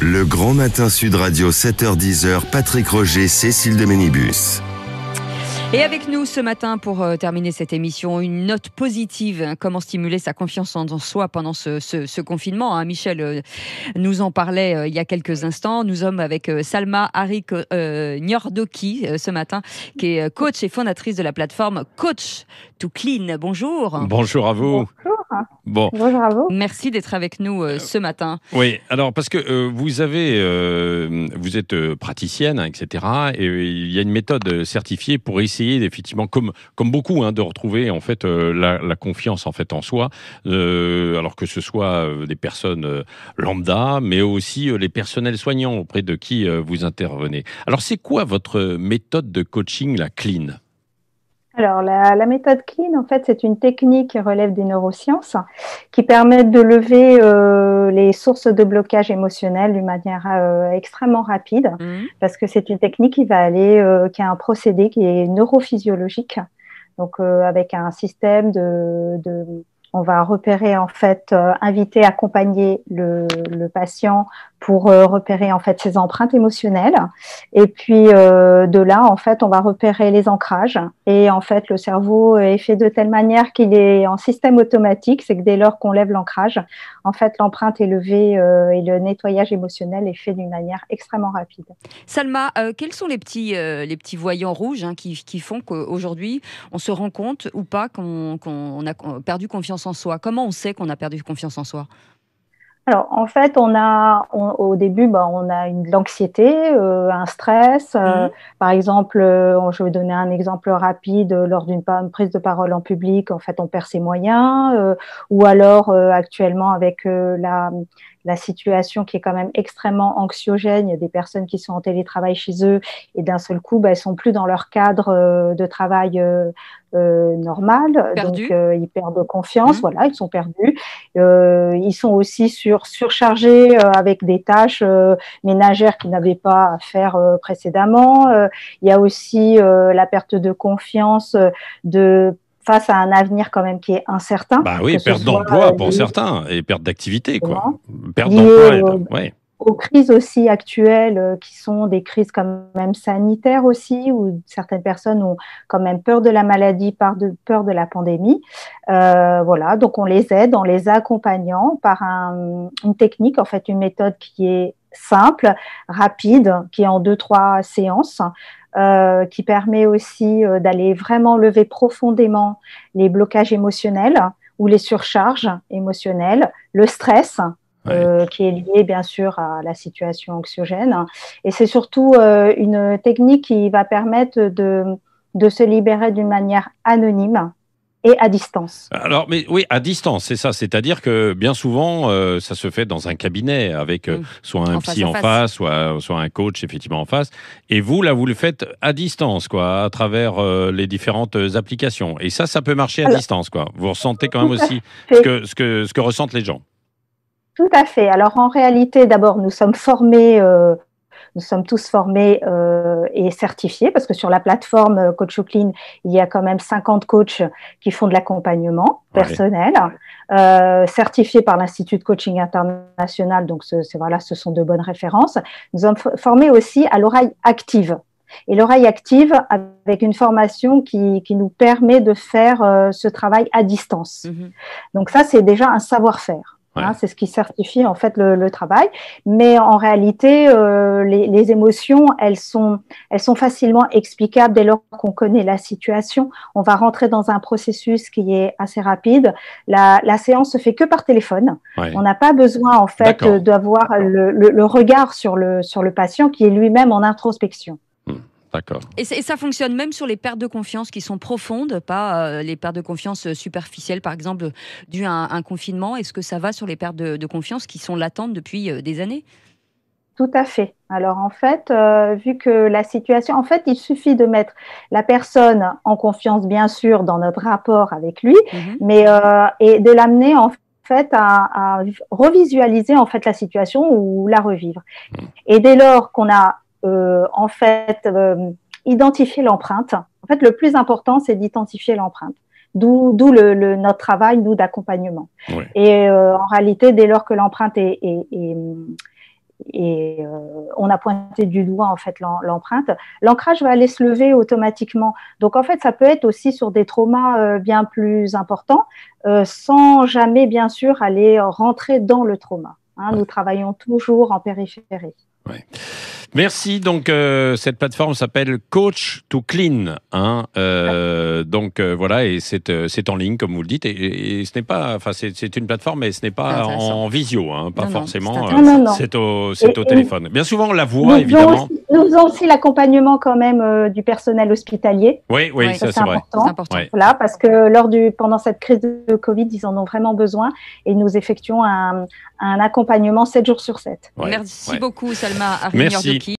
Le Grand Matin Sud Radio, 7h-10h, Patrick Roger, Cécile de Ménibus. Et avec nous ce matin pour terminer cette émission, une note positive. Comment stimuler sa confiance en soi pendant ce confinement, hein. Michel nous en parlait il y a quelques instants. Nous sommes avec Salma Niordoki ce matin, qui est coach et fondatrice de la plateforme Coach to Clean. Bonjour. Bonjour à vous. Bonjour. Bon. Bonjour à vous. Merci d'être avec nous ce matin. Oui, alors parce que vous êtes praticienne, hein, etc. Et il y a une méthode certifiée pour essayer effectivement, comme beaucoup, hein, de retrouver en fait la confiance en fait en soi. Alors que ce soit des personnes lambda, mais aussi les personnels soignants auprès de qui vous intervenez. Alors c'est quoi votre méthode de coaching, la Clean ? Alors, la méthode Clean, en fait, c'est une technique qui relève des neurosciences, qui permet de lever les sources de blocage émotionnel d'une manière extrêmement rapide, parce que c'est une technique qui a un procédé qui est neurophysiologique, donc avec un système on va repérer en fait, inviter, accompagner le patient pour repérer en fait ses empreintes émotionnelles, et puis de là en fait on va repérer les ancrages, et en fait le cerveau est fait de telle manière qu'il est en système automatique, c'est que dès lors qu'on lève l'ancrage, en fait l'empreinte est levée et le nettoyage émotionnel est fait d'une manière extrêmement rapide. Salma, quels sont les petits voyants rouges, hein, qui font qu'aujourd'hui on se rend compte ou pas qu'on a perdu confiance en soi? Comment on sait qu'on a perdu confiance en soi? Alors, en fait, au début, on a de l'anxiété, un stress. Par exemple, je vais donner un exemple rapide. Lors d'une prise de parole en public, en fait, on perd ses moyens. Ou alors, actuellement, avec la situation qui est quand même extrêmement anxiogène, il y a des personnes qui sont en télétravail chez eux et d'un seul coup, elles sont plus dans leur cadre de travail normal. Perdu. Donc, ils perdent confiance. Voilà, ils sont perdus. Ils sont aussi surchargés avec des tâches ménagères qu'ils n'avaient pas à faire précédemment. Il y a aussi la perte de confiance face à un avenir quand même qui est incertain. Bah oui, perte d'emploi pour certains et perte d'activité, quoi. Perte d'emploi, ouais. Aux crises aussi actuelles, qui sont des crises quand même sanitaires aussi, où certaines personnes ont quand même peur de la maladie, peur de la pandémie. Voilà, donc on les aide en les accompagnant par une technique, en fait, une méthode qui est simple, rapide, qui est en 2-3 séances, qui permet aussi d'aller vraiment lever profondément les blocages émotionnels ou les surcharges émotionnelles, le stress, qui est lié bien sûr à la situation anxiogène. Et c'est surtout une technique qui va permettre de se libérer d'une manière anonyme et à distance. Alors, mais oui, à distance, c'est ça. C'est-à-dire que bien souvent, ça se fait dans un cabinet avec soit un psy en face, soit un coach effectivement en face. Et vous, là, vous le faites à distance, quoi, à travers les différentes applications. Et ça peut marcher à distance, quoi. Vous ressentez quand même aussi ce que ressentent les gens. Tout à fait. Alors, en réalité, d'abord, nous sommes tous formés et certifiés, parce que sur la plateforme Coach to Clean, il y a quand même 50 coachs qui font de l'accompagnement personnel, certifiés par l'Institut de Coaching International, donc ce sont de bonnes références. Nous sommes formés aussi à l'oreille active. Et l'oreille active, avec une formation qui nous permet de faire ce travail à distance. Donc ça, c'est déjà un savoir-faire. Hein, c'est ce qui certifie en fait le travail, mais en réalité les émotions elles sont facilement explicables dès lors qu'on connaît la situation. On va rentrer dans un processus qui est assez rapide. La séance se fait que par téléphone. On n'a pas besoin en fait d'avoir le regard sur le patient qui est lui-même en introspection. D'accord. Et ça fonctionne même sur les pertes de confiance qui sont profondes, pas les pertes de confiance superficielles, par exemple, dues à un confinement. Est-ce que ça va sur les pertes de confiance qui sont latentes depuis des années ? Tout à fait. Alors, en fait, vu que la situation... En fait, il suffit de mettre la personne en confiance, bien sûr, dans notre rapport avec lui, mais et de l'amener, en fait, à revisualiser, en fait, la situation ou la revivre. Et dès lors qu'on a en fait, identifier l'empreinte. En fait, le plus important, c'est d'identifier l'empreinte. D'où notre travail, nous, d'accompagnement. Et en réalité, dès lors que l'empreinte est on a pointé du doigt en fait l'empreinte. L'ancrage va aller se lever automatiquement. Donc en fait, ça peut être aussi sur des traumas bien plus importants, sans jamais bien sûr aller rentrer dans le trauma. Nous travaillons toujours en périphérie. Ouais. Merci. Donc cette plateforme s'appelle Coach to Clean. Donc voilà, et c'est en ligne comme vous le dites, et ce n'est pas, enfin c'est une plateforme, mais ce n'est pas en visio, pas forcément. C'est au téléphone. Bien souvent on la voit évidemment. Nous faisons aussi l'accompagnement quand même du personnel hospitalier. Oui, ça c'est important. Vrai. C'est important. Voilà, parce que pendant cette crise de Covid, ils en ont vraiment besoin, et nous effectuons un accompagnement 7 jours sur 7. Merci beaucoup Salma Arigner de